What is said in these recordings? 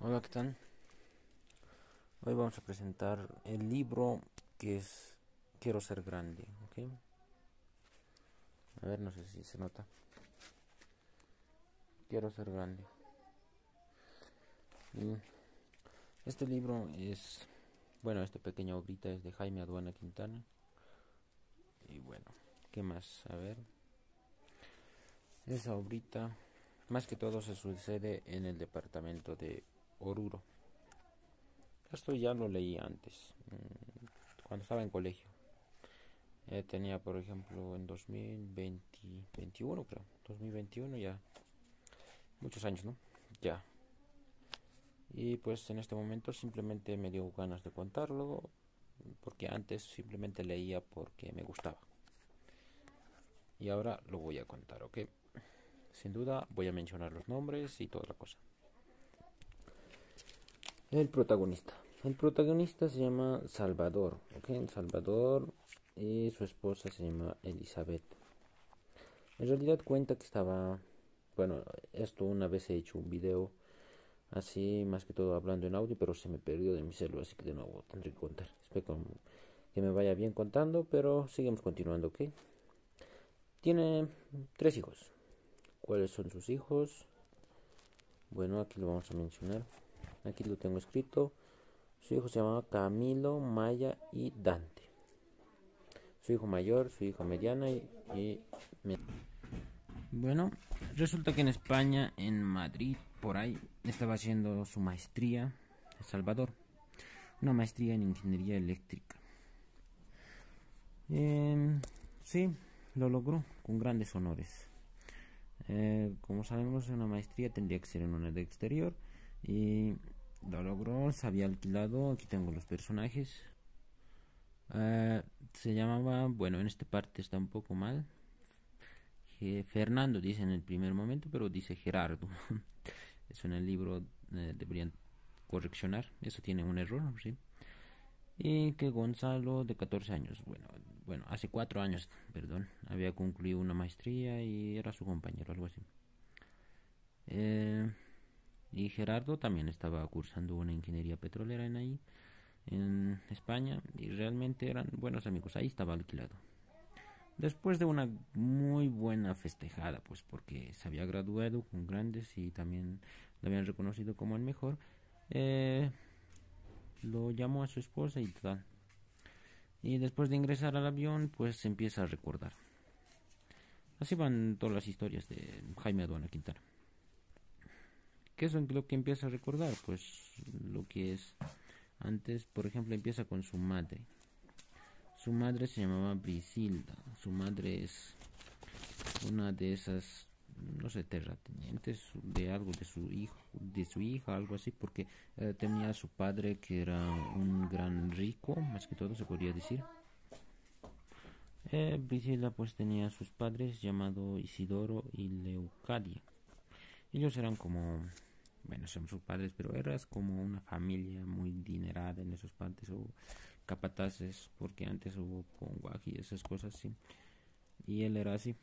Hola, ¿qué tal? Hoy vamos a presentar el libro que es Quiero ser grande, ¿ok? A ver, no sé si se nota. Quiero ser grande. Y este libro es, bueno, esta pequeña obrita es de Jaime Aduana Quintana. Y bueno, ¿qué más? A ver, esa obrita, más que todo se sucede en el departamento de Oruro. Esto ya lo leí antes, cuando estaba en colegio. Tenía, por ejemplo, en 2021, creo, 2021 ya, muchos años, ¿no? Ya. Y pues en este momento simplemente me dio ganas de contarlo, porque antes simplemente leía porque me gustaba. Y ahora lo voy a contar, ¿ok? Sin duda voy a mencionar los nombres y toda la cosa. El protagonista. El protagonista se llama Salvador, ¿ok? Salvador, y su esposa se llama Elizabeth. En realidad cuenta que estaba, bueno, esto una vez he hecho un video así, más que todo hablando en audio, pero se me perdió de mi celular, así que de nuevo tendré que contar. Espero que me vaya bien contando, pero seguimos continuando, ¿ok? Tiene tres hijos. ¿Cuáles son sus hijos? Bueno, aquí lo vamos a mencionar. Aquí lo tengo escrito. Su hijo se llamaba Camilo, Maya y Dante. Su hijo mayor, su hija mediana y bueno, resulta que en España, en Madrid, por ahí, estaba haciendo su maestría en Salvador. Una maestría en ingeniería eléctrica. Sí, lo logró con grandes honores. Como sabemos, una maestría tendría que ser en una de exterior y lo logró. Se había alquilado. Aquí tengo los personajes. Se llamaba, bueno, en esta parte está un poco mal. Fernando dice en el primer momento, pero dice Gerardo. Eso en el libro deberían correccionar. Eso tiene un error, ¿sí? Y que Gonzalo, de 14 años, bueno, hace 4 años, perdón, había concluido una maestría y era su compañero, algo así. Eh, y Gerardo también estaba cursando una ingeniería petrolera en ahí, en España, y realmente eran buenos amigos. Ahí estaba alquilado. Después de una muy buena festejada, pues porque se había graduado con grandes y también lo habían reconocido como el mejor, eh, lo llamó a su esposa y tal. Y después de ingresar al avión, pues se empieza a recordar. Así van todas las historias de Jaime Aduana Quintana. ¿Qué es lo que empieza a recordar? Pues lo que es antes, por ejemplo, empieza con su madre. Su madre se llamaba Brisilda. Su madre es una de esas, no sé, terratenientes de algo de su hijo, de su hija, algo así, porque tenía a su padre que era un gran rico, más que todo se podría decir. Priscila pues tenía a sus padres llamado Isidoro y Leucadia. Ellos eran como, bueno, son sus padres, pero eras como una familia muy dinerada en esos partes, o capataces, porque antes hubo ponguaji y esas cosas así. Y él era así.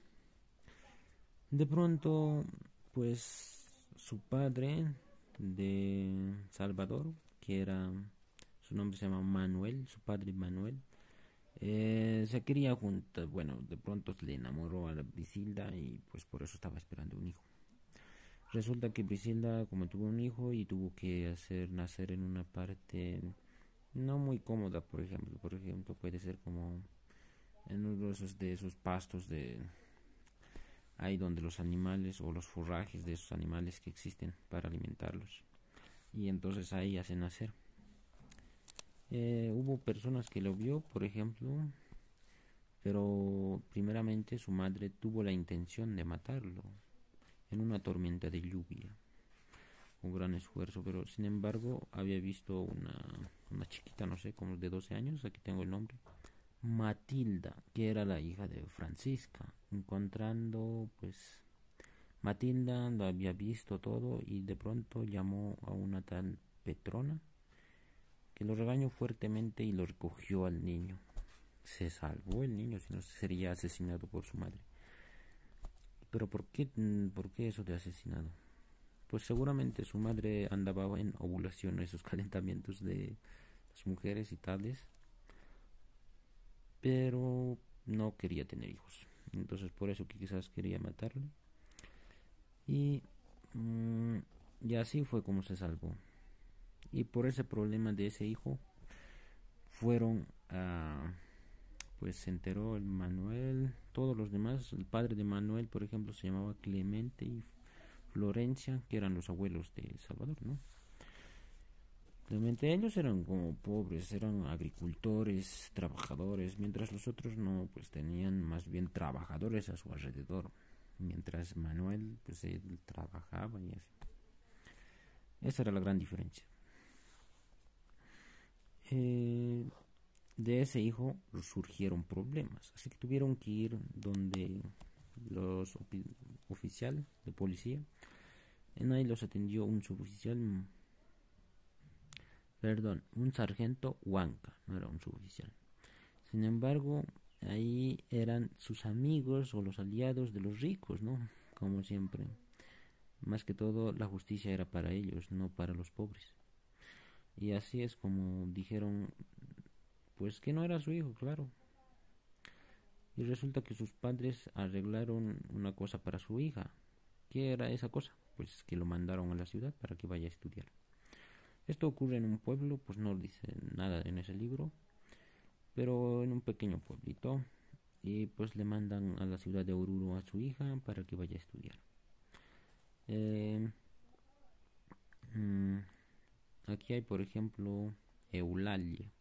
De pronto, pues su padre de Salvador, que era, su nombre se llama Manuel, su padre Manuel, se quería juntar. Bueno, de pronto le enamoró a la Brisilda y pues por eso estaba esperando un hijo. Resulta que Brisilda, como tuvo un hijo y tuvo que hacer nacer en una parte no muy cómoda, por ejemplo puede ser como en uno de esos pastos de ahí donde los animales o los forrajes de esos animales que existen para alimentarlos, y entonces ahí hacen nacer. Hubo personas que lo vio, por ejemplo, pero primeramente su madre tuvo la intención de matarlo en una tormenta de lluvia, un gran esfuerzo, pero sin embargo había visto una chiquita, no sé, como de 12 años, aquí tengo el nombre, Matilda, que era la hija de Francisca. Encontrando, pues, Matilda lo había visto todo y de pronto llamó a una tal Petrona, que lo regañó fuertemente y lo recogió al niño. Se salvó el niño, si no sería asesinado por su madre. Pero ¿por qué eso de asesinado? pues seguramente su madre andaba en ovulación, esos calentamientos de las mujeres y tales, pero no quería tener hijos. Entonces por eso que quizás quería matarle. Y, mm, y así fue como se salvó. Y por ese problema de ese hijo fueron a... Pues se enteró el Manuel, todos los demás. El padre de Manuel, por ejemplo, se llamaba Clemente y Florencia, que eran los abuelos de Salvador, ¿no? Realmente ellos eran como pobres, eran agricultores, trabajadores, mientras los otros no, pues tenían más bien trabajadores a su alrededor. Mientras Manuel, pues él trabajaba y así. Esa era la gran diferencia. Eh, de ese hijo surgieron problemas, así que tuvieron que ir donde los oficial de policía. En ahí los atendió un suboficial, perdón, un sargento Huanca, no era un suboficial. Sin embargo, ahí eran sus amigos o los aliados de los ricos, ¿no? Como siempre. Más que todo, la justicia era para ellos, no para los pobres. Y así es como dijeron, pues que no era su hijo, claro. Y resulta que sus padres arreglaron una cosa para su hija. ¿Qué era esa cosa? Pues que lo mandaron a la ciudad para que vaya a estudiar. Esto ocurre en un pueblo, pues no dice nada en ese libro, pero en un pequeño pueblito. Y pues le mandan a la ciudad de Oruro a su hija para que vaya a estudiar. Eh, mm, aquí hay, por ejemplo, Eulalia.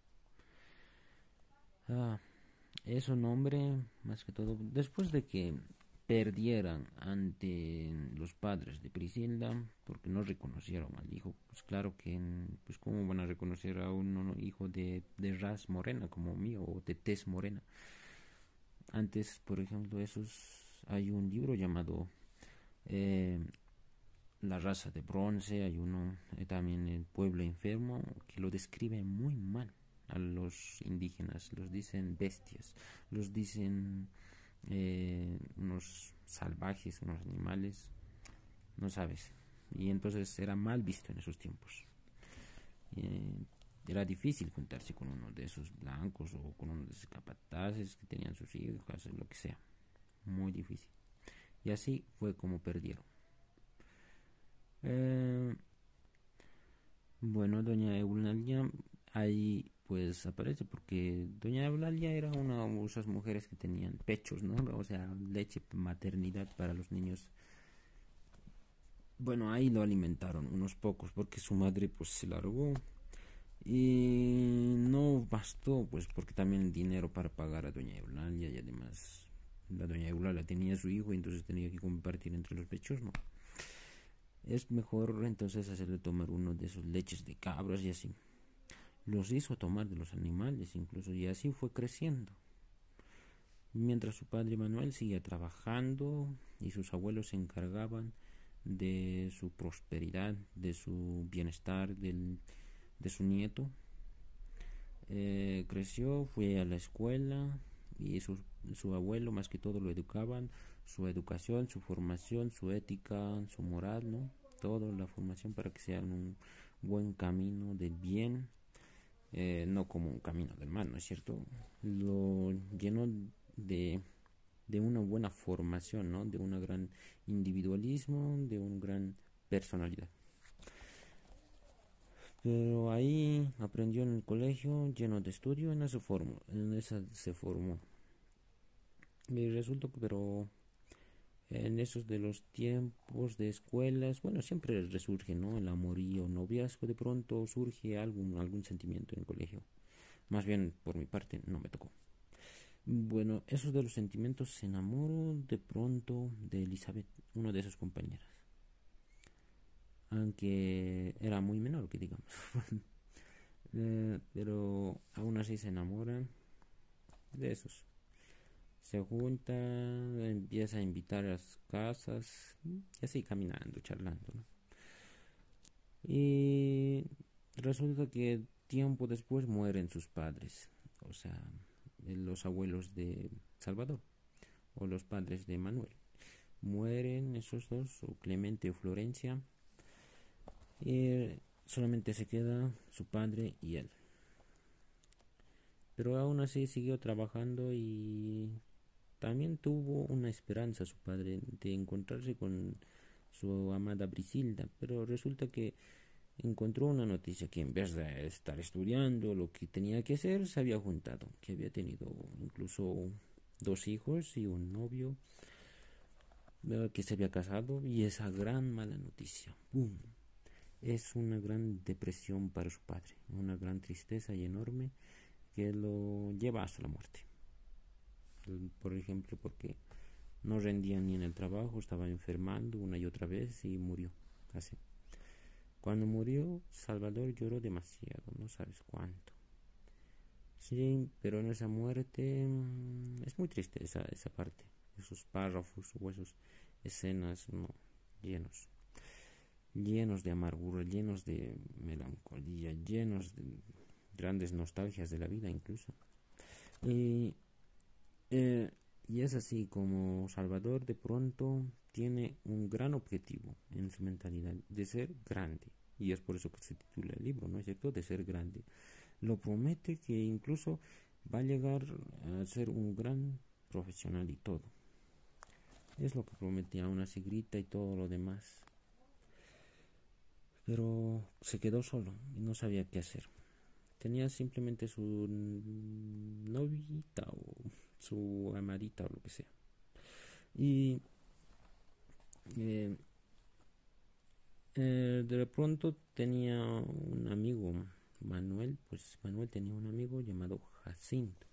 Ah, es un nombre, más que todo, después de que perdieran ante los padres de Priscila, porque no reconocieron al hijo. Pues claro que, pues cómo van a reconocer a un hijo de raz morena como mío o de tez morena. Antes, por ejemplo, hay un libro llamado eh, La raza de bronce, hay uno también El pueblo enfermo, que lo describe muy mal a los indígenas, los dicen bestias, los dicen unos salvajes, unos animales, no sabes. Y entonces era mal visto en esos tiempos. Eh, Era difícil juntarse con uno de esos blancos o con uno de esos capataces que tenían sus hijas, lo que sea. Muy difícil. Y así fue como perdieron. Eh, bueno, doña Eulalia ahí pues aparece porque doña Eulalia era una de esas mujeres que tenían pechos, ¿no? O sea, leche, maternidad para los niños. Bueno, ahí lo alimentaron unos pocos porque su madre pues se largó y no bastó pues porque también dinero para pagar a doña Eulalia y además la doña Eulalia tenía a su hijo y entonces tenía que compartir entre los pechos, ¿no? Es mejor entonces hacerle tomar uno de esos leches de cabras y así. Los hizo tomar de los animales incluso y así fue creciendo. Mientras su padre Manuel seguía trabajando y sus abuelos se encargaban de su prosperidad, de su bienestar, de su nieto. Creció, fue a la escuela y su abuelo más que todo lo educaban, su educación, su formación, su ética, su moral, ¿no? Toda la formación para que sea un buen camino del bien, no como un camino del mal, ¿no es cierto? Lo llenó de, de una buena formación, ¿no? De un gran individualismo, de una gran personalidad. Pero ahí aprendió en el colegio, lleno de estudio, en esa se formó. Y resulta que, pero en esos de los tiempos de escuelas, bueno, siempre resurge, ¿no? El amorío, noviazgo, de pronto surge algún sentimiento en el colegio. Más bien, por mi parte, no me tocó. Bueno, esos de los sentimientos, se enamoró de pronto de Elizabeth, uno de sus compañeras. Aunque era muy menor, que digamos. Pero aún así se enamoran de esos. Se junta, empieza a invitar a las casas y así caminando, charlando, ¿no? Y resulta que tiempo después mueren sus padres, o sea, los abuelos de Salvador o los padres de Manuel. Mueren esos dos, o Clemente o Florencia, Y solamente se queda su padre y él. Pero aún así siguió trabajando y también tuvo una esperanza su padre de encontrarse con su amada Brisilda, pero resulta que encontró una noticia que en vez de estar estudiando lo que tenía que hacer, se había juntado, que había tenido incluso 2 hijos y un novio, que se había casado, y esa gran mala noticia, ¡boom! Es una gran depresión para su padre, una gran tristeza y enorme que lo lleva hasta la muerte. Por ejemplo, porque no rendía ni en el trabajo, estaba enfermando una y otra vez y murió. Así. Cuando murió, Salvador lloró demasiado, no sabes cuánto. Sí, pero en esa muerte es muy triste esa parte, esos párrafos o esas escenas, no, llenos, llenos de amargura, llenos de melancolía, llenos de grandes nostalgias de la vida incluso. Y, eh, y es así como Salvador de pronto tiene un gran objetivo en su mentalidad de ser grande. Y es por eso que se titula el libro, ¿no es cierto? De ser grande. Lo promete que incluso va a llegar a ser un gran profesional y todo. Es lo que prometía, una grita y todo lo demás. Pero se quedó solo y no sabía qué hacer. Tenía simplemente su novita o su amadita o lo que sea. Y eh, de pronto tenía un amigo, Manuel, pues Manuel tenía un amigo llamado Jacinto.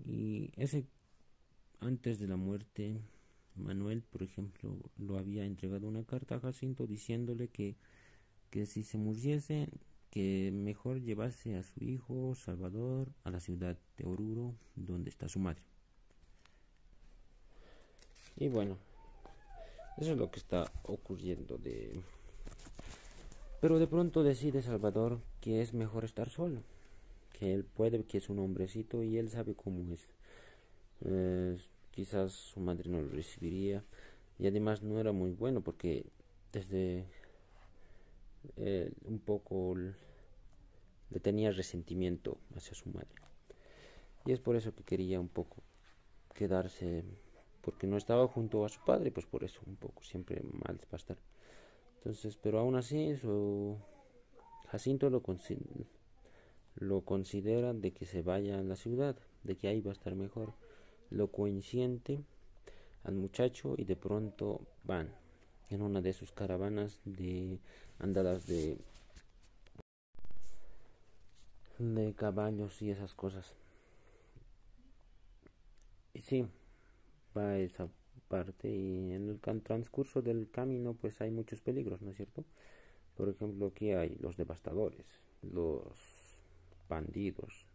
Y ese, antes de la muerte, Manuel, por ejemplo, lo había entregado una carta a Jacinto diciéndole que si se muriese, que mejor llevase a su hijo Salvador a la ciudad de Oruro, donde está su madre. Y bueno, eso es lo que está ocurriendo Pero de pronto decide Salvador que es mejor estar solo, que él puede, que es un hombrecito y él sabe cómo es. Quizás su madre no lo recibiría y además no era muy bueno porque desde un poco le tenía resentimiento hacia su madre. Y es por eso que quería un poco quedarse, porque no estaba junto a su padre, pues por eso un poco siempre mal va a estar. Entonces, pero aún así, su Jacinto lo considera de que se vaya a la ciudad, de que ahí va a estar mejor. Lo coincide al muchacho y de pronto van en una de sus caravanas de andadas de caballos y esas cosas. Y sí, va a esa parte y en el transcurso del camino pues hay muchos peligros, ¿no es cierto? Por ejemplo, aquí hay los devastadores, los bandidos,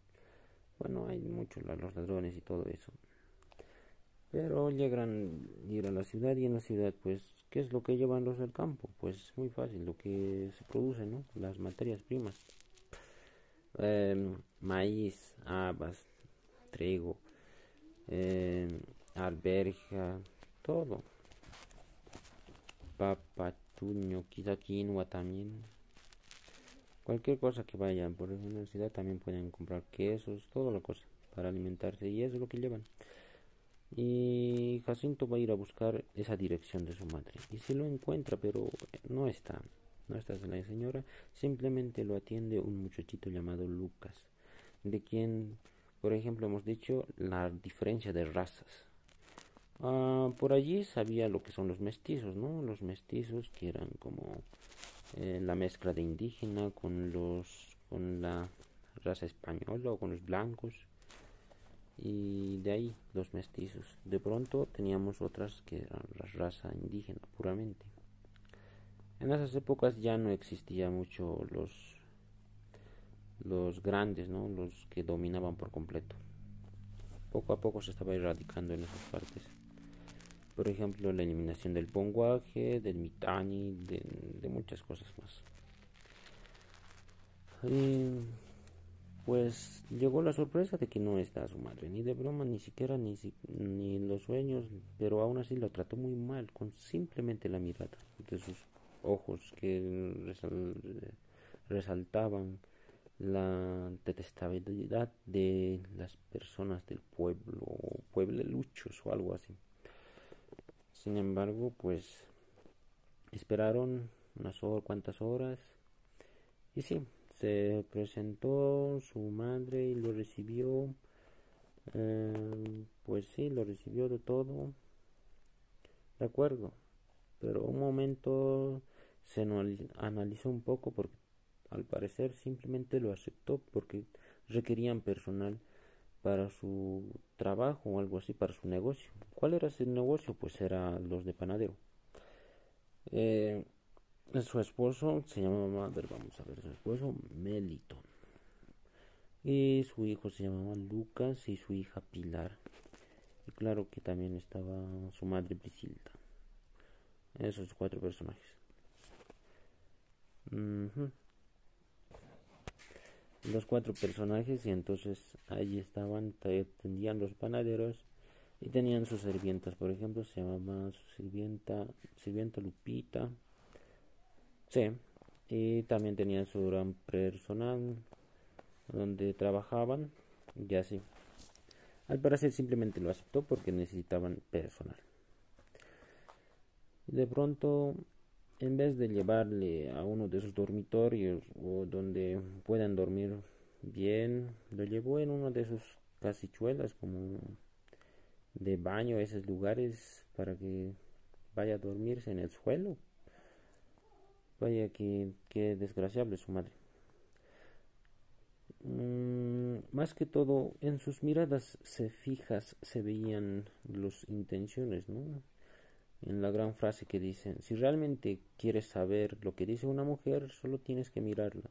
bueno, hay muchos, los ladrones y todo eso. Pero llegan a ir a la ciudad y en la ciudad pues, ¿qué es lo que llevan los del campo? Pues muy fácil, lo que se produce, ¿no? Las materias primas. Maíz, habas, trigo, alberja, todo. Papa, tuño, quizá quinoa también. Cualquier cosa que vayan por la universidad también pueden comprar quesos, toda la cosa para alimentarse y eso es lo que llevan. Y Jacinto va a ir a buscar esa dirección de su madre y se lo encuentra, pero no está. No está la señora, simplemente lo atiende un muchachito llamado Lucas, de quien, por ejemplo, hemos dicho la diferencia de razas. Por allí sabía lo que son los mestizos, ¿no? Los mestizos que eran como la mezcla de indígena con la raza española o con los blancos y de ahí los mestizos. De pronto teníamos otras que eran la raza indígena puramente. En esas épocas ya no existía mucho los grandes, ¿no? Los que dominaban por completo. Poco a poco se estaba erradicando en esas partes. Por ejemplo, la eliminación del ponguaje, del mitani, de muchas cosas más. Y pues llegó la sorpresa de que no está su madre, ni de broma, ni siquiera, ni los sueños, pero aún así lo trató muy mal, con simplemente la mirada de sus ojos, que resaltaban la detestabilidad de las personas del pueblo, puebleluchos o algo así. Sin embargo, pues esperaron unas cuantas horas y sí, se presentó su madre y lo recibió. Pues sí, lo recibió de todo, de acuerdo, pero un momento se analizó un poco porque al parecer simplemente lo aceptó porque requerían personal para su trabajo o algo así, para su negocio. ¿Cuál era ese negocio? Pues era los de panadero. Eh, Su esposo se llamaba, a ver, vamos a ver, su esposo Meliton. Y su hijo se llamaba Lucas y su hija Pilar. Y claro que también estaba su madre Brisilda. Esos cuatro personajes. Ujú. Los cuatro personajes y entonces allí estaban, atendían los panaderos y tenían sus sirvientas. Por ejemplo, se llamaba su sirvienta Lupita. Sí. Y también tenían su gran personal donde trabajaban y así. Al parecer simplemente lo aceptó porque necesitaban personal. Y de pronto, en vez de llevarle a uno de esos dormitorios o donde puedan dormir bien, lo llevó en uno de esos casichuelas como de baño, esos lugares para que vaya a dormirse en el suelo. Vaya que desgraciable su madre. Más que todo, en sus miradas fijas se veían las intenciones, ¿no? En la gran frase que dicen, si realmente quieres saber lo que dice una mujer, solo tienes que mirarla.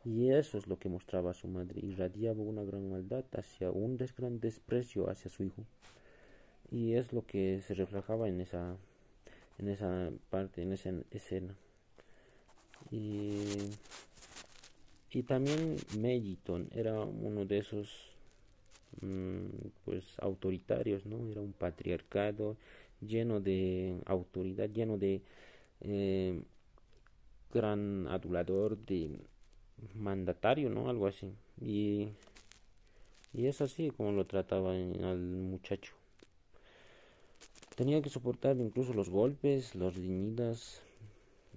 Y eso es lo que mostraba su madre, irradiaba una gran maldad hacia un gran desprecio hacia su hijo. Y es lo que se reflejaba en esa parte, en esa escena. Y, y también Melliton era uno de esos pues autoritarios, ¿no? Era un patriarcado lleno de autoridad, lleno de eh, gran adulador, de mandatario, ¿no? Algo así. Y es así como lo trataba al muchacho. Tenía que soportar incluso los golpes, las riñidas,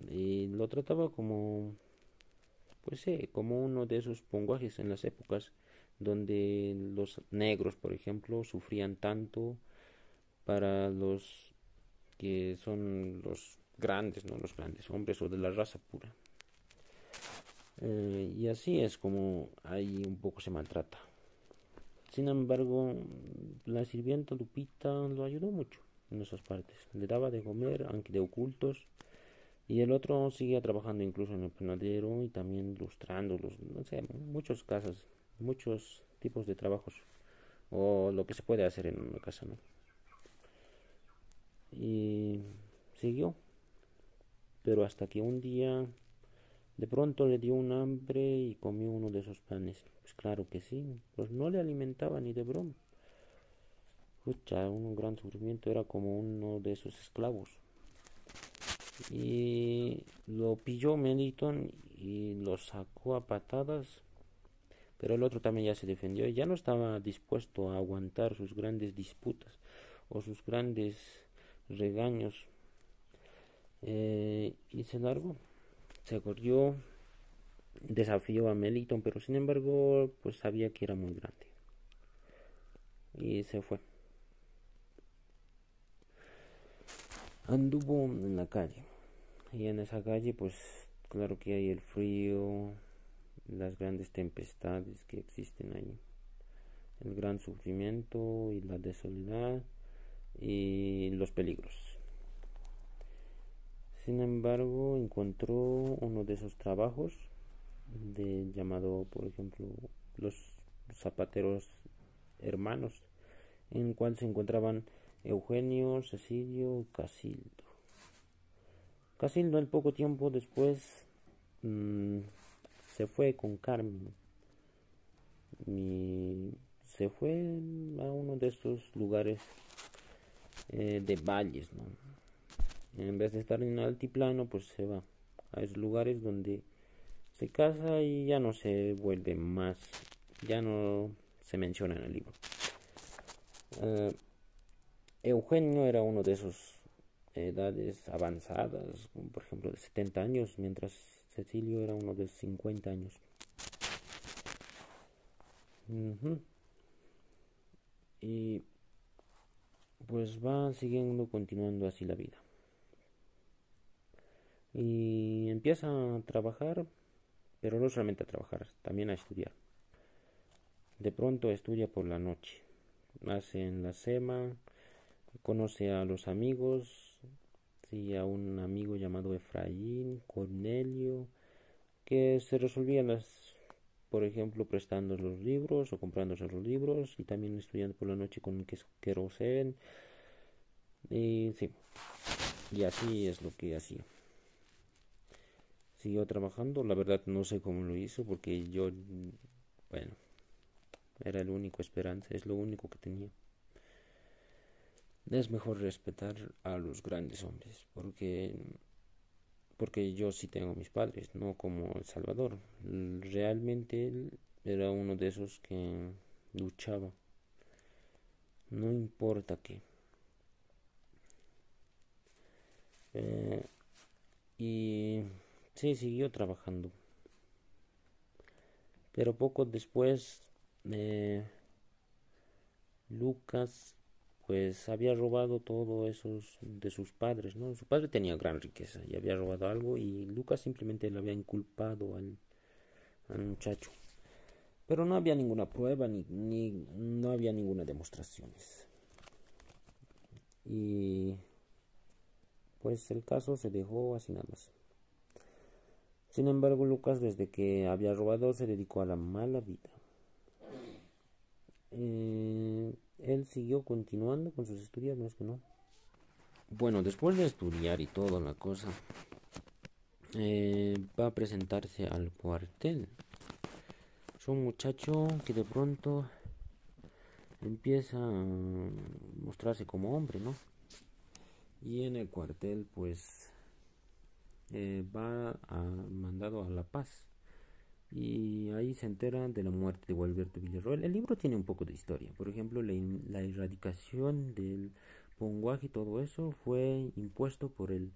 y lo trataba como, pues sí, como uno de esos ponguajes en las épocas donde los negros, por ejemplo, sufrían tanto para los que son los grandes, no los grandes hombres o de la raza pura. Y así es como ahí un poco se maltrata. Sin embargo, la sirvienta Lupita lo ayudó mucho en esas partes. Le daba de comer, aunque de ocultos. Y el otro seguía trabajando incluso en el panadero y también lustrando no sé, muchos casas, muchos tipos de trabajos. O lo que se puede hacer en una casa, ¿no? Y siguió. Pero hasta que un día de pronto le dio un hambre y comió uno de esos panes. Pues claro que sí, pues no le alimentaba ni de broma. Pucha, un gran sufrimiento, era como uno de esos esclavos. Y lo pilló Meliton y lo sacó a patadas, pero el otro también ya se defendió y ya no estaba dispuesto a aguantar sus grandes disputas o sus grandes regaños. Y se largó, se corrió, desafió a Meliton, pero sin embargo, pues sabía que era muy grande y se fue. Anduvo en la calle y en esa calle, pues claro que hay el frío, las grandes tempestades que existen ahí, el gran sufrimiento y la desoladad y los peligros. Sin embargo, encontró uno de esos trabajos llamado, por ejemplo, los zapateros hermanos, en el cual se encontraban Eugenio, Cecilio, Casildo. Casildo al poco tiempo después se fue con Carmen y se fue a uno de estos lugares de valles, ¿no? En vez de estar en el altiplano, pues se va a esos lugares donde se casa y ya no se vuelve más, ya no se menciona en el libro. Eh, Eugenio era uno de esos edades avanzadas, como por ejemplo de 70 años, mientras Cecilio era uno de 50 años. Ujú. Y pues va siguiendo, continuando así la vida. Y empieza a trabajar, pero no solamente a trabajar, también a estudiar. De pronto estudia por la noche, hace en la SEMA, conoce a los amigos, sí, a un amigo llamado Efraín, Cornelio, que se resolvían por ejemplo, prestando los libros o comprándose los libros y también estudiando por la noche con querosén. Y sí, y así es lo que hacía. Siguió trabajando, la verdad no sé cómo lo hizo porque yo, bueno, era el único esperanza, es lo único que tenía. Es mejor respetar a los grandes hombres porque yo sí tengo mis padres, no como El Salvador. Realmente él era uno de esos que luchaba, no importa qué. Eh, y sí, siguió trabajando. Pero poco después, eh, Lucas pues había robado todo eso de sus padres, ¿no? Su padre tenía gran riqueza y había robado algo y Lucas simplemente le había inculpado al muchacho. Pero no había ninguna prueba ni no había ninguna demostración. Y pues el caso se dejó así nada más. Sin embargo, Lucas desde que había robado se dedicó a la mala vida. Él siguió continuando con sus estudios, no es que no. Bueno, después de estudiar y toda la cosa, va a presentarse al cuartel. Es un muchacho que de pronto empieza a mostrarse como hombre, ¿no? Y en el cuartel, pues, mandado a La Paz. Y ahí se entera de la muerte de Gualberto Villarroel. El libro tiene un poco de historia. Por ejemplo, la erradicación del ponguaje y todo eso fue impuesto por el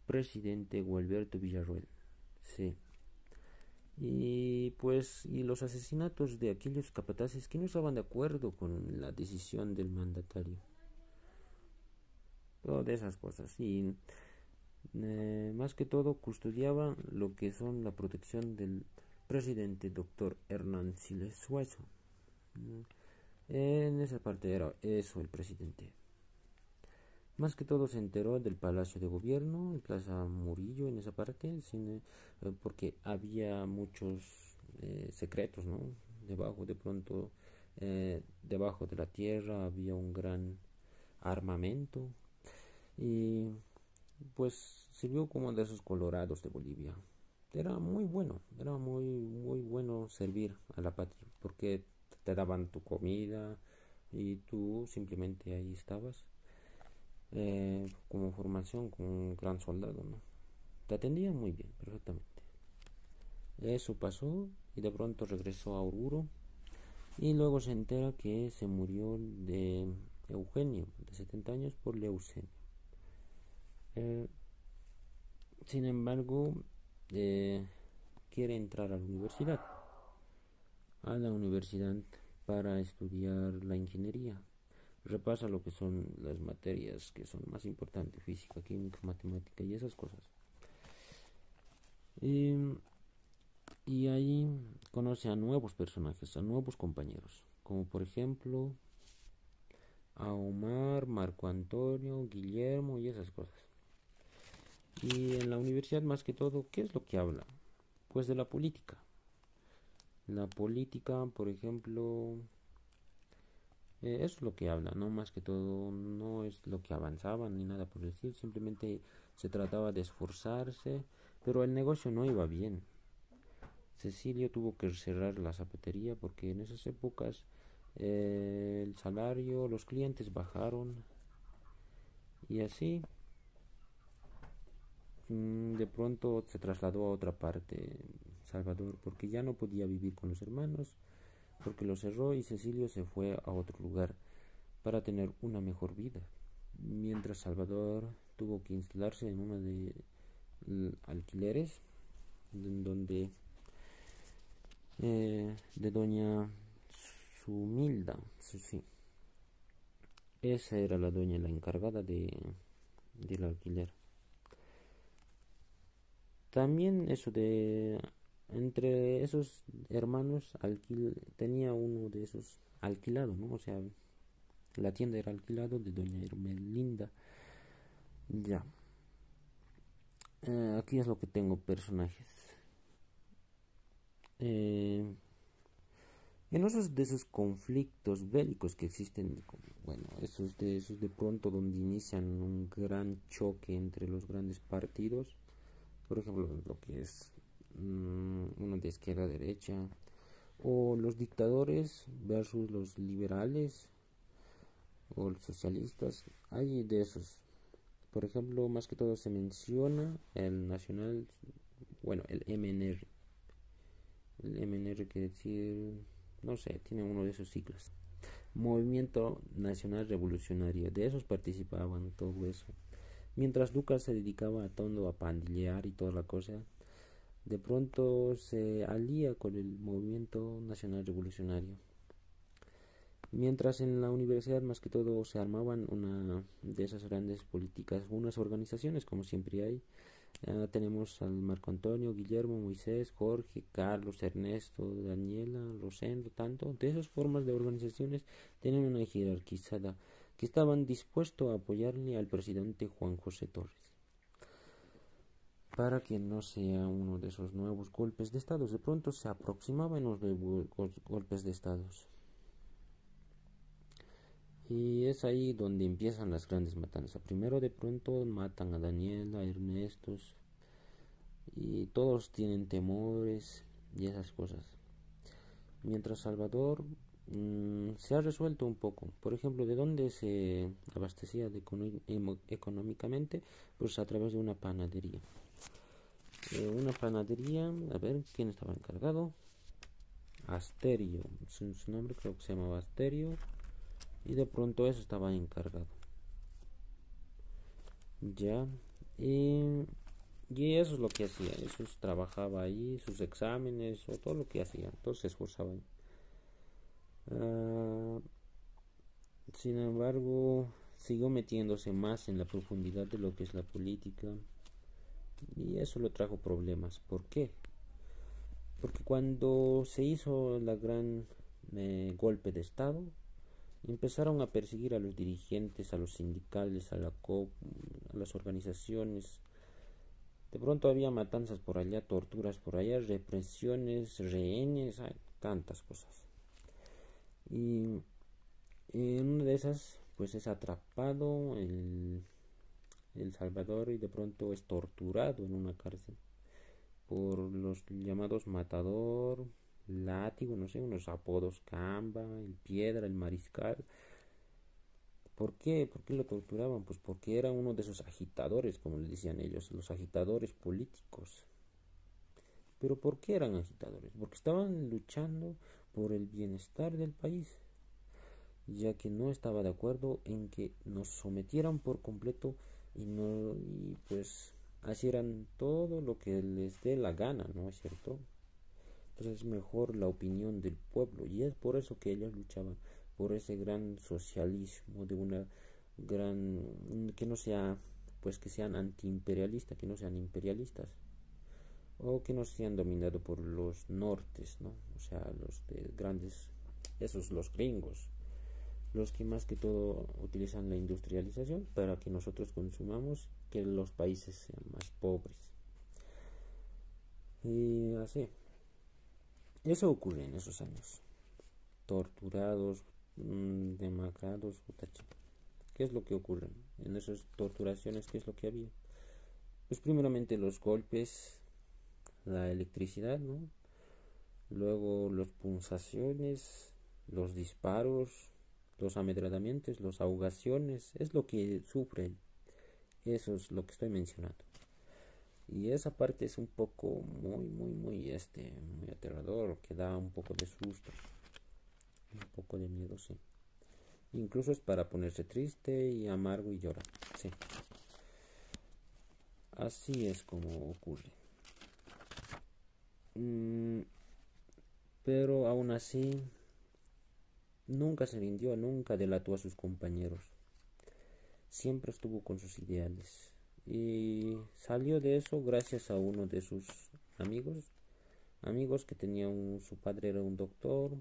presidente Gualberto Villarroel. Sí. Y pues, y los asesinatos de aquellos capataces que no estaban de acuerdo con la decisión del mandatario. Todas esas cosas. Y más que todo custodiaba lo que son la protección del presidente doctor Hernán Siles Suazo. En esa parte era eso el presidente. Más que todo se enteró del Palacio de Gobierno, en Plaza Murillo, en esa parte, porque había muchos secretos, ¿no? Debajo, de pronto, debajo de la tierra había un gran armamento y pues sirvió como de esos colorados de Bolivia. Era muy bueno servir a la patria, porque te daban tu comida y tú simplemente ahí estabas como formación, como un gran soldado, ¿no? Te atendían muy bien, perfectamente. Eso pasó y de pronto regresó a Oruro y luego se entera que se murió de Eugenio, de 70 años, por leucemia. Eh, Sin embargo, eh, quiere entrar a la universidad para estudiar la ingeniería. Repasa lo que son las materias que son más importantes, física, química, matemática y esas cosas. Y, y ahí conoce a nuevos personajes, a nuevos compañeros, como por ejemplo a Omar, Marco Antonio, Guillermo y esas cosas. Y en la universidad más que todo, ¿qué es lo que habla? Pues de la política. La política, por ejemplo, eso es lo que habla, no más que todo, no es lo que avanzaban ni nada por decir, simplemente se trataba de esforzarse, pero el negocio no iba bien. Cecilio tuvo que cerrar la zapatería porque en esas épocas el salario, los clientes bajaron y así De pronto se trasladó a otra parte, Salvador, porque ya no podía vivir con los hermanos, porque los cerró y Cecilio se fue a otro lugar para tener una mejor vida, mientras Salvador tuvo que instalarse en uno de alquileres, en donde de doña Sumilda, sí, esa era la dueña, la encargada del alquiler. También eso de entre esos hermanos tenía uno de esos alquilado, ¿no? O sea, la tienda era alquilado de doña Hermelinda. Ya. Aquí es lo que tengo personajes. Eh, en esos de esos conflictos bélicos que existen, bueno, esos de pronto donde inician un gran choque entre los grandes partidos, por ejemplo, lo que es uno de izquierda a derecha, o los dictadores versus los liberales o los socialistas, hay de esos. Por ejemplo, más que todo se menciona el nacional, bueno, el MNR. El MNR quiere decir, no sé, tiene uno de esos siglas. Movimiento Nacional Revolucionario, de esos participaban, todo eso. Mientras Lucas se dedicaba a todo, a pandillear y toda la cosa, de pronto se alía con el Movimiento Nacional Revolucionario. Mientras en la universidad más que todo se armaban una de esas grandes políticas, unas organizaciones como siempre hay. Tenemos al Marco Antonio, Guillermo, Moisés, Jorge, Carlos, Ernesto, Daniela, Rosendo, tanto. De esas formas de organizaciones tienen una jerarquizada que estaban dispuestos a apoyarle al presidente Juan José Torres para que no sea uno de esos nuevos golpes de estados. De pronto se aproximaban los golpes de estados. Y es ahí donde empiezan las grandes matanzas. Primero de pronto matan a Daniela, a Ernesto, y todos tienen temores y esas cosas. Mientras Salvador se ha resuelto un poco. Por ejemplo, ¿de dónde se abastecía económicamente? Pues a través de una panadería. Una panadería, a ver quién estaba encargado. Asterio, su nombre creo que se llamaba Asterio. Y de pronto eso estaba encargado. Ya. Y eso es lo que hacía. Eso trabajaba ahí, sus exámenes, o todo lo que hacía. Todos se esforzaban. Uh, Sin embargo, siguió metiéndose más en la profundidad de lo que es la política. Y eso lo trajo problemas. ¿Por qué? Porque cuando se hizo la gran golpe de Estado, empezaron a perseguir a los dirigentes, a los sindicales, a la COP, a las organizaciones. De pronto había matanzas por allá, torturas por allá, represiones, rehenes, hay tantas cosas. Y en una de esas, pues es atrapado el Salvador y de pronto es torturado en una cárcel por los llamados Matador, Látigo, no sé, unos apodos, Camba, el Piedra, el Mariscal. ¿Por qué? ¿Por qué lo torturaban? Pues porque era uno de esos agitadores, como le decían ellos, los agitadores políticos. ¿Pero por qué eran agitadores? Porque estaban luchando por el bienestar del país, ya que no estaba de acuerdo en que nos sometieran por completo y pues hicieran todo lo que les dé la gana, ¿no es cierto? Entonces es mejor la opinión del pueblo y es por eso que ellos luchaban por ese gran socialismo de una gran que no sea pues que sean antiimperialistas, que no sean imperialistas o que no sean dominados por los nortes, ¿no? O sea, los de grandes, esos los gringos, los que más que todo utilizan la industrialización para que nosotros consumamos, que los países sean más pobres. Y así, eso ocurre en esos años. Torturados, demacrados, ¿qué es lo que ocurre en esas torturaciones? ¿Qué es lo que había? Pues primeramente los golpes, la electricidad, ¿no? Luego las punzaciones, los disparos, los amedrentamientos, las ahogaciones, es lo que sufren, eso es lo que estoy mencionando. Y esa parte es un poco muy aterrador, que da un poco de susto, un poco de miedo, sí. Incluso es para ponerse triste y amargo y llorar, sí. Así es como ocurre. Mm, pero aún así, nunca se rindió, nunca delató a sus compañeros. Siempre estuvo con sus ideales. Y salió de eso gracias a uno de sus amigos que tenía su padre era un doctor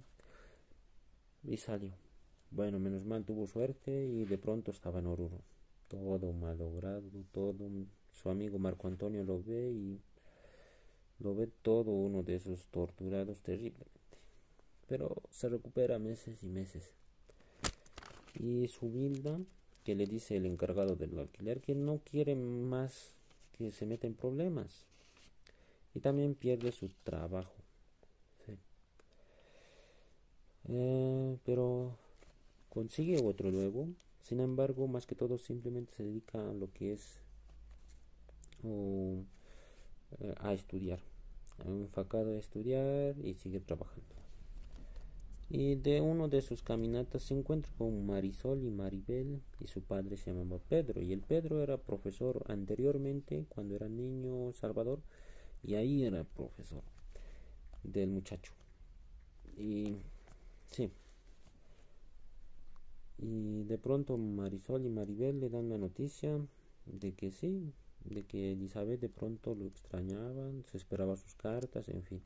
y salió. Bueno, menos mal tuvo suerte y de pronto estaba en Oruro. Todo malogrado, todo. Su amigo Marco Antonio lo ve y lo ve todo uno de esos torturados terriblemente. Pero se recupera meses y meses. Y su Vilda, que le dice el encargado del alquiler, que no quiere más que se meta en problemas. Y también pierde su trabajo. Sí. Pero consigue otro luego. Sin embargo, más que todo, simplemente se dedica a lo que es o, a estudiar. Enfocado a estudiar y sigue trabajando. Y de uno de sus caminatas se encuentra con Marisol y Maribel y su padre se llamaba Pedro y el Pedro era profesor anteriormente cuando era niño Salvador y ahí era profesor del muchacho y sí, y de pronto Marisol y Maribel le dan la noticia de que sí, de que Elizabeth de pronto lo extrañaban, se esperaba sus cartas, en fin.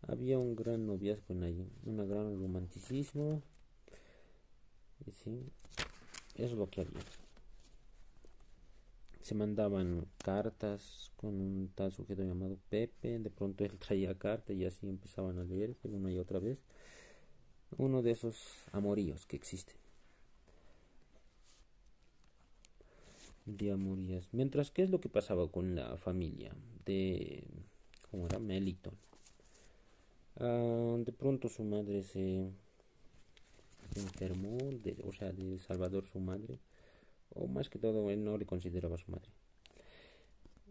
Había un gran noviazgo en ahí, un gran romanticismo, y sí, eso es lo que había. Se mandaban cartas con un tal sujeto llamado Pepe, de pronto él traía cartas y así empezaban a leerse una y otra vez. Uno de esos amoríos que existen. De amorías. Mientras, ¿qué es lo que pasaba con la familia de, ¿cómo era? Meliton. De pronto su madre se enfermó, o sea, de Salvador su madre, o más que todo él no le consideraba su madre.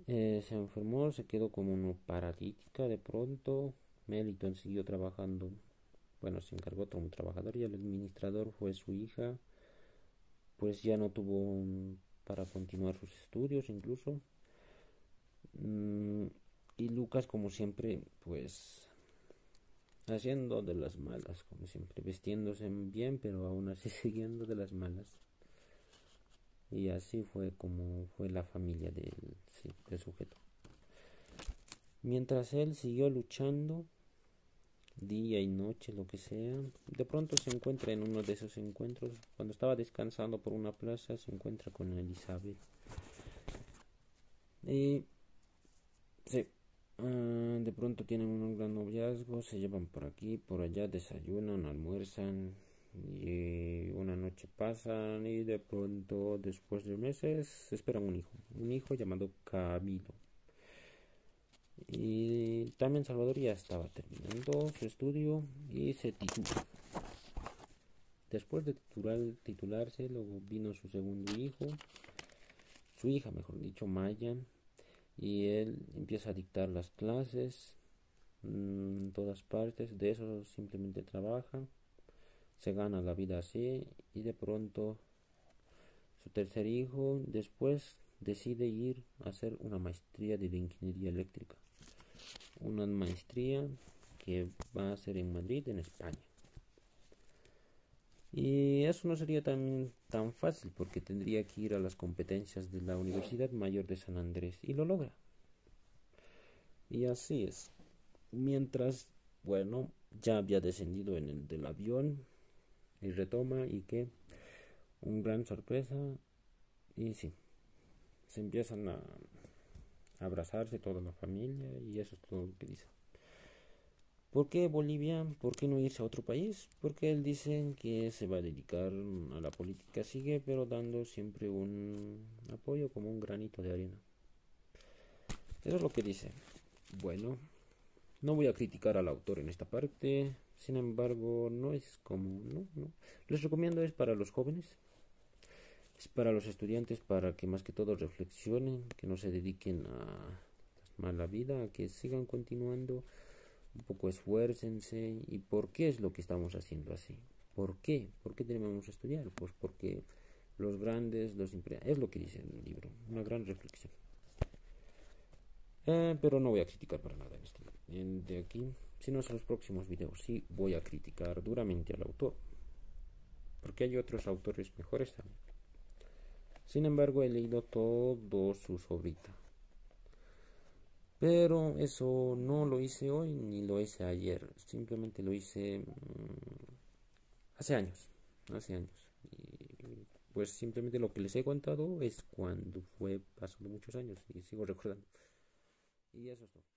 Se enfermó, se quedó como una paralítica de pronto. Meliton siguió trabajando, bueno, se encargó otro trabajador y el administrador fue su hija, pues ya no tuvo para continuar sus estudios incluso. Mm, y Lucas, como siempre, pues haciendo de las malas, como siempre, vestiéndose bien, pero aún así siguiendo de las malas. Y así fue como fue la familia del sujeto. Mientras él siguió luchando, día y noche, lo que sea, de pronto se encuentra en uno de esos encuentros, cuando estaba descansando por una plaza, se encuentra con Elizabeth. Y sí, de pronto tienen un gran noviazgo, se llevan por aquí, por allá, desayunan, almuerzan y una noche pasan y de pronto después de meses esperan un hijo llamado Camilo. Y también Salvador ya estaba terminando su estudio y se titula. Después de titularse, luego vino su segundo hijo, su hija mejor dicho, Maya, y él empieza a dictar las clases en todas partes, de eso simplemente trabaja, se gana la vida así y de pronto su tercer hijo después decide ir a hacer una maestría de ingeniería eléctrica, una maestría que va a hacer en Madrid, en España. Y eso no sería tan fácil porque tendría que ir a las competencias de la Universidad Mayor de San Andrés y lo logra. Y así es. Mientras, bueno, ya había descendido en el del avión y retoma y que un gran sorpresa y sí, se empiezan a abrazarse toda la familia y eso es todo lo que dice. ¿Por qué Bolivia? ¿Por qué no irse a otro país? Porque él dice que se va a dedicar a la política, sigue pero dando siempre un apoyo como un granito de arena. Eso es lo que dice. Bueno, no voy a criticar al autor en esta parte, sin embargo, no es como, no. Les recomiendo es para los jóvenes, es para los estudiantes, para que más que todo reflexionen, que no se dediquen a más la vida, a que sigan continuando, un poco esfuércense. ¿Y por qué es lo que estamos haciendo así? ¿Por qué? ¿Por qué tenemos que estudiar? Pues porque los grandes, es lo que dice el libro, una gran reflexión. Pero no voy a criticar para nada de aquí, sino en los próximos videos. Sí voy a criticar duramente al autor, porque hay otros autores mejores también. Sin embargo, he leído todo su obritas. Pero eso no lo hice hoy ni lo hice ayer. Simplemente lo hice hace años. Hace años. Y pues simplemente lo que les he contado es cuando fue pasando muchos años y sigo recordando. Y eso es todo.